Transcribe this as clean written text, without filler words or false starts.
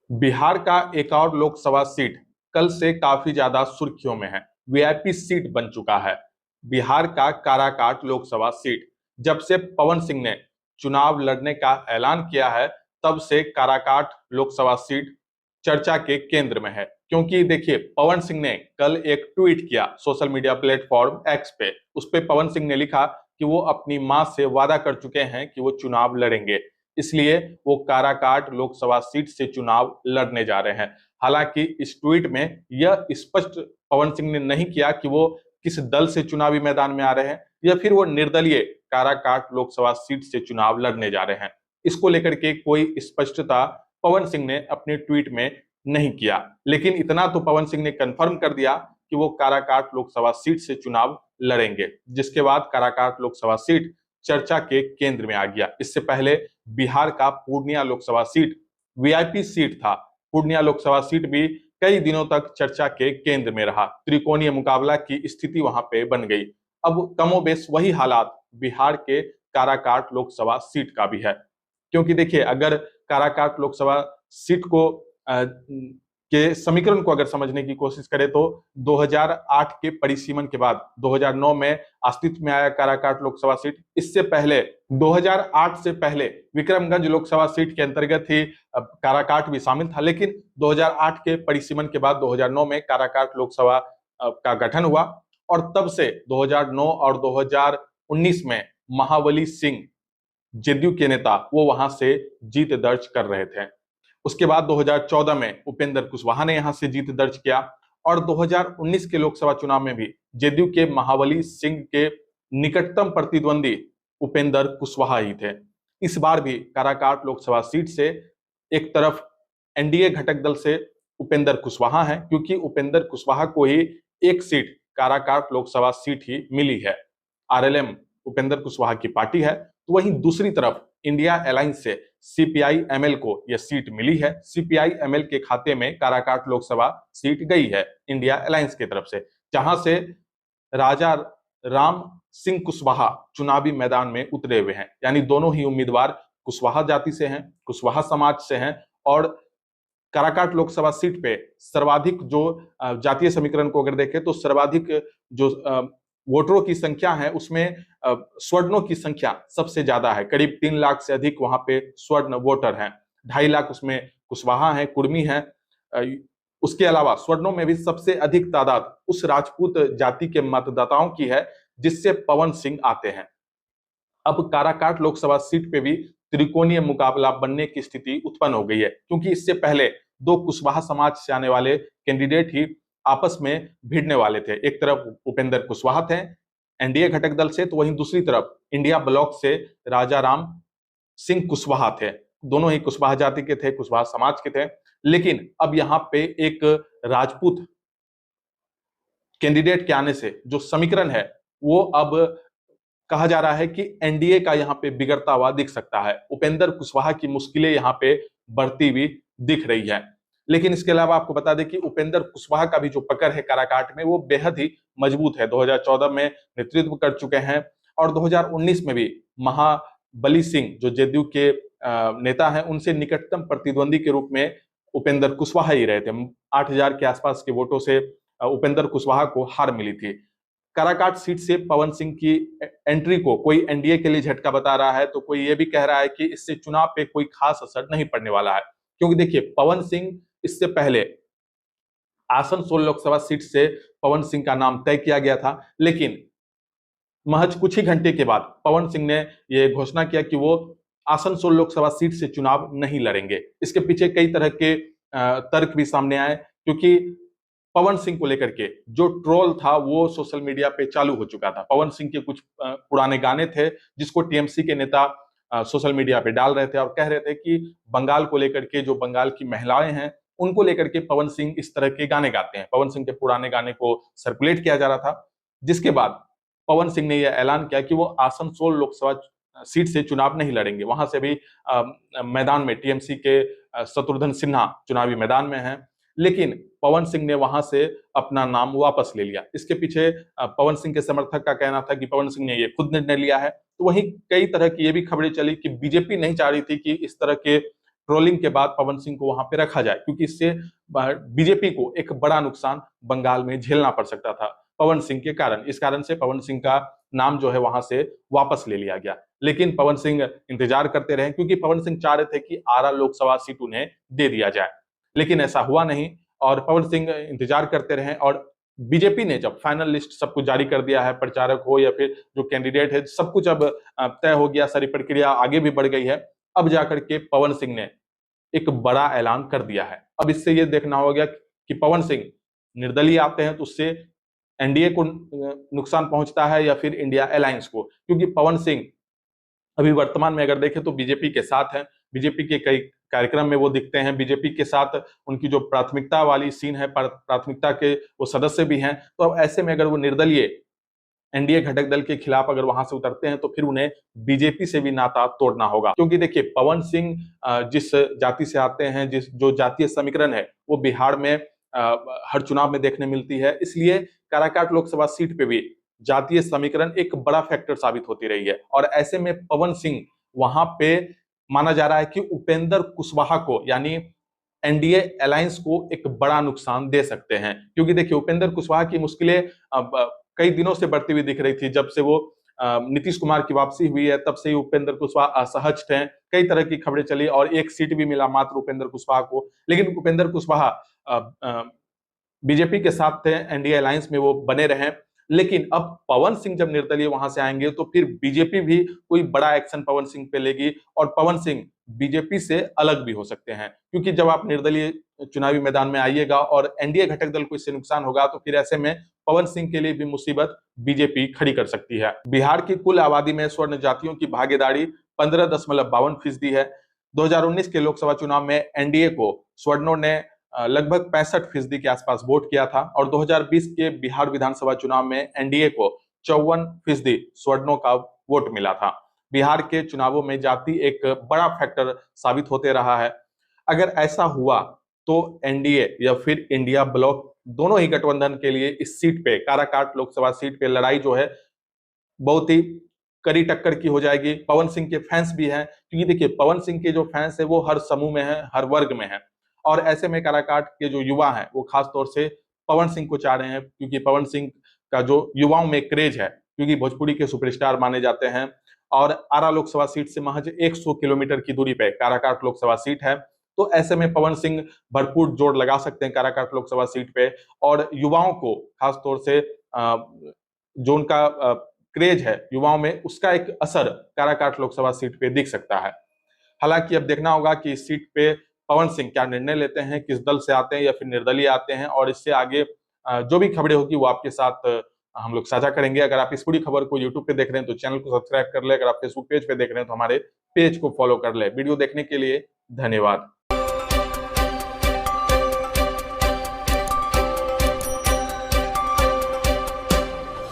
बिहार का एक और लोकसभा सीट कल से काफी ज्यादा सुर्खियों में है। वीआईपी सीट बन चुका है बिहार का काराकाट लोकसभा सीट। जब से पवन सिंह ने चुनाव लड़ने का ऐलान किया है, तब से काराकाट लोकसभा सीट चर्चा के केंद्र में है। क्योंकि देखिए, पवन सिंह ने कल एक ट्वीट किया सोशल मीडिया प्लेटफॉर्म एक्स पे। उस पे पवन सिंह ने लिखा कि वो अपनी मां से वादा कर चुके हैं कि वो चुनाव लड़ेंगे, इसलिए वो काराकाट लोकसभा सीट से चुनाव लड़ने जा रहे हैं। हालांकि इस ट्वीट में यह स्पष्ट पवन सिंह ने नहीं किया कि वो किस दल से चुनावी मैदान में आ रहे हैं या फिर वो निर्दलीय काराकाट लोकसभा सीट से चुनाव लड़ने जा रहे हैं। इसको लेकर के कोई स्पष्टता पवन सिंह ने अपने ट्वीट में नहीं किया, लेकिन इतना तो पवन सिंह ने कंफर्म कर दिया कि वो काराकाट लोकसभा सीट से चुनाव लड़ेंगे, जिसके बाद काराकाट लोकसभा सीट चर्चा के केंद्र में आ गया। इससे पहले बिहार का Purnia Lok Sabha seat VIP seat था। पूर्णिया लोकसभा सीट भी कई दिनों तक चर्चा के केंद्र में रहा। त्रिकोणीय मुकाबला की स्थिति वहां पे बन गई। अब कमोबेश वही हालात बिहार के काराकाट लोकसभा सीट का भी है। क्योंकि देखिए, अगर काराकाट लोकसभा सीट को के समीकरण को अगर समझने की कोशिश करें तो 2008 के परिसीमन के बाद 2009 में अस्तित्व में आया काराकाट लोकसभा सीट। इससे पहले 2008 से पहले विक्रमगंज लोकसभा सीट के अंतर्गत ही काराकाट भी शामिल था, लेकिन 2008 के परिसीमन के बाद 2009 में काराकाट लोकसभा का गठन हुआ और तब से 2009 और 2019 में महाबली सिंह, जेडीयू के नेता, वो वहां से जीत दर्ज कर रहे थे। उसके बाद 2014 में उपेंद्र कुशवाहा ने यहां से जीत दर्ज किया और 2019 के लोकसभा चुनाव में भी जेडीयू के महाबली सिंह के निकटतम प्रतिद्वंदी उपेंद्र कुशवाहा ही थे। इस बार भी काराकाट लोकसभा सीट से एक तरफ एनडीए घटक दल से उपेंद्र कुशवाहा है, क्योंकि उपेंद्र कुशवाहा को ही एक सीट काराकाट लोकसभा सीट ही मिली है। आरएलएम उपेंद्र कुशवाहा की पार्टी है। तो वहीं दूसरी तरफ इंडिया अलायंस से सीपीआई एमएल को यह सीट मिली है। सीपीआई एमएल के खाते में काराकाट लोकसभा सीट गई है इंडिया अलायंस की तरफ से, जहां से राजा राम सिंह कुशवाहा चुनावी मैदान में उतरे हुए हैं। यानी दोनों ही उम्मीदवार कुशवाहा जाति से हैं, कुशवाहा समाज से हैं। और काराकाट लोकसभा सीट पे सर्वाधिक जो जातीय समीकरण को अगर देखें तो सर्वाधिक जो वोटरों की संख्या है, उसमें स्वर्णों की संख्या सबसे ज्यादा है। करीब 3 लाख से अधिक वहां पे स्वर्ण वोटर हैं। 2.5 लाख उसमें कुशवाहा है, कुर्मी है। उसके अलावा स्वर्णों में भी सबसे अधिक तादाद उस राजपूत जाति के मतदाताओं की है जिससे पवन सिंह आते हैं। अब काराकाट लोकसभा सीट पे भी त्रिकोणीय मुकाबला बनने की स्थिति उत्पन्न हो गई है, क्योंकि इससे पहले दो कुशवाहा समाज से आने वाले कैंडिडेट ही आपस में भिड़ने वाले थे। एक तरफ उपेंद्र कुशवाहा थे एनडीए घटक दल से, तो वहीं दूसरी तरफ इंडिया ब्लॉक से राजा राम सिंह कुशवाहा थे। दोनों ही कुशवाहा जाति के थे, कुशवाहा समाज के थे। लेकिन अब यहाँ पे एक राजपूत कैंडिडेट के आने से जो समीकरण है, वो अब कहा जा रहा है कि एनडीए का यहाँ पे बिगड़ता हुआ दिख सकता है। उपेंद्र कुशवाहा की मुश्किलें यहाँ पे बढ़ती हुई दिख रही है। लेकिन इसके अलावा आपको बता दें कि उपेंद्र कुशवाहा का भी जो पकड़ है काराकाट में, वो बेहद ही मजबूत है। 2014 में नेतृत्व कर चुके हैं और 2019 में भी महाबली सिंह जो जेडीयू के नेता हैं, उनसे निकटतम प्रतिद्वंदी के रूप में उपेंद्र कुशवाहा ही रहे थे। 8,000 के आसपास के वोटों से उपेंद्र कुशवाहा को हार मिली थी। काराकाट सीट से पवन सिंह की एंट्री को कोई एनडीए के लिए झटका बता रहा है, तो कोई ये भी कह रहा है कि इससे चुनाव पे कोई खास असर नहीं पड़ने वाला है। क्योंकि देखिए, पवन सिंह इससे पहले आसनसोल लोकसभा सीट से पवन सिंह का नाम तय किया गया था, लेकिन महज कुछ ही घंटे के बाद पवन सिंह ने यह घोषणा किया कि वो आसनसोल लोकसभा सीट से चुनाव नहीं लड़ेंगे। इसके पीछे कई तरह के तर्क भी सामने आए, क्योंकि पवन सिंह को लेकर के जो ट्रोल था वो सोशल मीडिया पे चालू हो चुका था। पवन सिंह के कुछ पुराने गाने थे जिसको टीएमसी के नेता सोशल मीडिया पे डाल रहे थे और कह रहे थे कि बंगाल को लेकर के, जो बंगाल की महिलाएं हैं उनको लेकर के पवन सिंह इस तरह के गाने गाते हैं। पवन सिंह के पुराने गाने को सर्कुलेट किया जा रहा था, जिसके बाद पवन सिंह ने यह ऐलान किया कि वो आसनसोल लोकसभा सीट से चुनाव नहीं लड़ेंगे। वहां से भी मैदान में टीएमसी के शत्रुघ्न सिन्हा चुनावी मैदान में हैं, लेकिन पवन सिंह ने वहां से अपना नाम वापस ले लिया। इसके पीछे पवन सिंह के समर्थक का कहना था कि पवन सिंह ने ये खुद निर्णय लिया है। तो वहीं कई तरह की ये भी खबरें चली कि बीजेपी नहीं चाह रही थी कि इस तरह के ट्रोलिंग के बाद पवन सिंह को वहां पे रखा जाए, क्योंकि इससे बीजेपी को एक बड़ा नुकसान बंगाल में झेलना पड़ सकता था पवन सिंह के कारण। इस कारण से पवन सिंह का नाम जो है वहां से वापस ले लिया गया। लेकिन पवन सिंह इंतजार करते रहे, क्योंकि पवन सिंह चाह रहे थे कि आरा लोकसभा सीट उन्हें दे दिया जाए, लेकिन ऐसा हुआ नहीं। और पवन सिंह इंतजार करते रहे, और बीजेपी ने जब फाइनल लिस्ट सब कुछ जारी कर दिया है, प्रचारक हो या फिर जो कैंडिडेट है, सब कुछ अब तय हो गया, सारी प्रक्रिया आगे भी बढ़ गई है, अब जाकर के पवन सिंह ने एक बड़ा ऐलान कर दिया है। अब इससे ये देखना होगा कि पवन सिंह निर्दलीय आते हैं तो उससे एनडीए को नुकसान पहुंचता है या फिर इंडिया अलायंस को, क्योंकि पवन सिंह अभी वर्तमान में अगर देखें तो बीजेपी के साथ हैं, बीजेपी के कई कार्यक्रम में वो दिखते हैं, बीजेपी के साथ उनकी जो प्राथमिकता वाली सीन है, प्राथमिकता के वो सदस्य भी हैं। तो अब ऐसे में अगर वो निर्दलीय एनडीए घटक दल के खिलाफ अगर वहां से उतरते हैं तो फिर उन्हें बीजेपी से भी नाता तोड़ना होगा, क्योंकि देखिए पवन सिंह जिस जाति से आते हैं, जिस जो जातीय समीकरण है वो बिहार में हर चुनाव में देखने मिलती है, इसलिए काराकाट लोकसभा सीट पे भी जातीय समीकरण एक बड़ा फैक्टर साबित होती रही है। और ऐसे में पवन सिंह वहां पे माना जा रहा है कि उपेंद्र कुशवाहा को, यानी एनडीए अलायंस को एक बड़ा नुकसान दे सकते हैं, क्योंकि देखिए उपेंद्र कुशवाहा की मुश्किलें अब कई दिनों से बढ़ती हुई दिख रही थी। जब से वो नीतीश कुमार की वापसी हुई है तब से ही उपेंद्र कुशवाहा असहज थे, कई तरह की खबरें चली और एक सीट भी मिला मात्र उपेंद्र कुशवाहा को। लेकिन उपेंद्र कुशवाहा बीजेपी के साथ थे, एनडीए अलायंस में वो बने रहे। लेकिन अब पवन सिंह जब निर्दलीय वहां से आएंगे तो फिर बीजेपी भी कोई बड़ा एक्शन पवन सिंह पे लेगी, और पवन सिंह बीजेपी से अलग भी हो सकते हैं, क्योंकि जब आप निर्दलीय चुनावी मैदान में आइएगा और एनडीए घटक दल को इससे नुकसान होगा तो फिर ऐसे में पवन सिंह के लिए भी मुसीबत बीजेपी खड़ी कर सकती है। बिहार की कुल आबादी में स्वर्ण जातियों की भागीदारी 15.52% है। 2019 के लोकसभा चुनाव में एनडीए को स्वर्णों ने लगभग 65% के आसपास वोट किया था, और 2020 के बिहार विधानसभा चुनाव में एनडीए को 54% स्वर्णों का वोट मिला था। बिहार के चुनावों में जाति एक बड़ा फैक्टर साबित होते रहा है। अगर ऐसा हुआ तो एनडीए या फिर इंडिया ब्लॉक दोनों ही गठबंधन के लिए इस सीट पे, काराकाट लोकसभा सीट पे लड़ाई जो है बहुत ही कड़ी टक्कर की हो जाएगी। पवन सिंह के फैंस भी हैं, क्योंकि देखिए पवन सिंह के जो फैंस है वो हर समूह में है, हर वर्ग में है, और ऐसे में काराकाट के जो युवा हैं वो खास तौर से पवन सिंह को चाह रहे हैं, क्योंकि पवन सिंह का जो युवाओं में क्रेज है, क्योंकि भोजपुरी के सुपरस्टार माने जाते हैं। और आरा लोकसभा सीट से महज 100 किलोमीटर की दूरी पे काराकाट लोकसभा सीट है, तो ऐसे में पवन सिंह भरपूर जोर लगा सकते हैं काराकाट लोकसभा सीट पे, और युवाओं को खास तौर से जो उनका क्रेज है युवाओं में, उसका एक असर काराकाट लोकसभा सीट पे दिख सकता है। हालांकि अब देखना होगा कि इस सीट पे पवन सिंह क्या निर्णय लेते हैं, किस दल से आते हैं या फिर निर्दलीय आते हैं, और इससे आगे जो भी खबरें होगी वो आपके साथ हम लोग साझा करेंगे। अगर आप इस पूरी खबर को यूट्यूब पे देख रहे हैं तो चैनल को सब्सक्राइब कर ले, अगर आप फेसबुक पेज पे देख रहे हैं तो हमारे पेज को फॉलो कर ले। वीडियो देखने के लिए धन्यवाद।